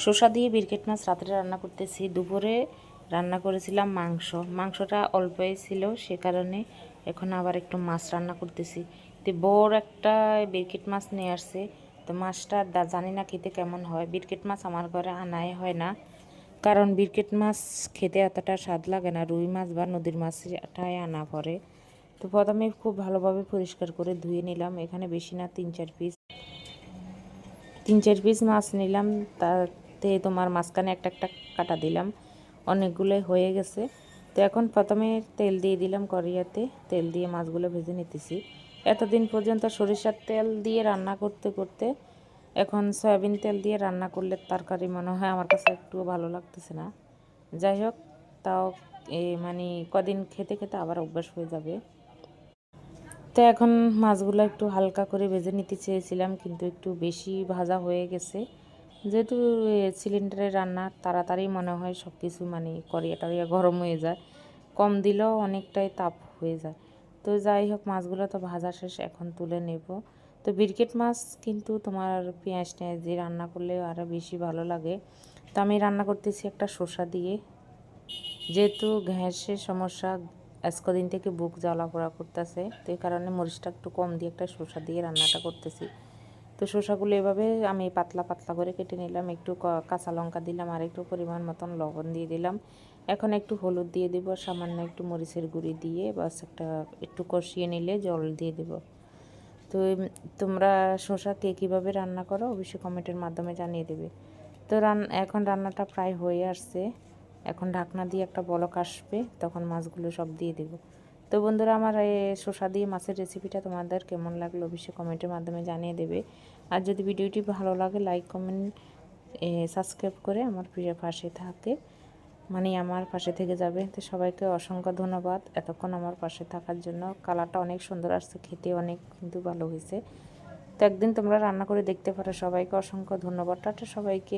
শসা দিয়ে বিরকেট মাছ রাত্রে রান্না করতেছি। দুপুরে রান্না করেছিলাম মাংসটা অল্পই ছিল, সে কারণে এখন আবার একটু মাছ রান্না করতেছি। তো বড় একটা বিরকেট মাছ নিয়ে আসছে। তো মাছটা জানি না খেতে কেমন হয়। বিরকেট মাছ আমার ঘরে আনাই হয় না, কারণ বিরকেট মাছ খেতে এতটা স্বাদ লাগে না। রুই মাছ বা নদীর মাছটাই আনা পড়ে। তো প্রথমে খুব ভালোভাবে পরিষ্কার করে ধুয়ে নিলাম। এখানে বেশি না, তিন চার পিস মাছ নিলাম। তাতে তোমার মাঝখানে একটা একটা কাটা দিলাম, অনেকগুলোই হয়ে গেছে। তো এখন প্রথমে তেল দিয়ে দিলাম কড়াইতে, তেল দিয়ে মাছগুলো ভেজে নিতেছি। এতদিন পর্যন্ত সরিষার তেল দিয়ে রান্না করতে করতে এখন সয়াবিন তেল দিয়ে রান্না করলে তরকারি মনে হয় আমার কাছে একটুও ভালো লাগতেছে না। যাই হোক, তাও মানে কদিন খেতে খেতে আবার অভ্যাস হয়ে যাবে। তো এখন মাছগুলো একটু হালকা করে ভেজে নিতে চেয়েছিলাম, কিন্তু একটু বেশি ভাজা হয়ে গেছে। যেহেতু সিলিন্ডারে রান্না, তাড়াতাড়ি মনে হয় সব কিছু মানে কড়িয়া টড়িয়া গরম হয়ে যায়, কম দিলেও অনেকটাই তাপ হয়ে যায়। তো যাই হোক, মাছগুলো তো ভাজা শেষ, এখন তুলে নেব। তো বিরকেট মাছ কিন্তু তোমার পেঁয়াজ টেঁয়াজ দিয়ে রান্না করলে আরও বেশি ভালো লাগে। তো আমি রান্না করতেছি একটা শসা দিয়ে। যেহেতু গ্যাসের সমস্যা, আজ কদিন থেকে বুক জ্বালা পোড়া করতেছে, তো এই কারণে মরিচটা একটু কম দিয়ে একটা শসা দিয়ে রান্নাটা করতেছি। তো শসাগুলো এভাবে আমি পাতলা পাতলা করে কেটে নিলাম। একটু কাঁচা লঙ্কা দিলাম, আর একটু পরিমাণ মতন লবণ দিয়ে দিলাম। এখন একটু হলুদ দিয়ে দিব, সামান্য একটু মরিচের গুঁড়ি দিয়ে বাস একটু কষিয়ে নিলে জল দিয়ে দেব। তো তোমরা শসা কে কীভাবে রান্না করো অবশ্যই কমেন্টের মাধ্যমে জানিয়ে দেবে। তো এখন রান্নাটা প্রায় হয়ে আসছে। এখন ঢাকনা দিয়ে একটা বলক আসবে, তখন মাছগুলো সব দিয়ে দেব। তো বন্ধুরা, আমার এই শসা দিয়ে মাছের রেসিপিটা তোমাদের কেমন লাগলো অবশ্যই কমেন্টের মাধ্যমে জানিয়ে দেবে। আর যদি ভিডিওটি ভালো লাগে, লাইক কমেন্ট সাবস্ক্রাইব করে আমার প্রিয় পাশে থাকে, মানে আমার পাশে থেকে যাবে। তো সবাইকে অসংখ্য ধন্যবাদ এতক্ষণ আমার পাশে থাকার জন্য। কালারটা অনেক সুন্দর আসছে, খেতে অনেক কিন্তু ভালো হয়েছে। তো একদিন তোমরা রান্না করে দেখতে পারো। সবাইকে অসংখ্য ধন্যবাদ। টাটা সবাইকে।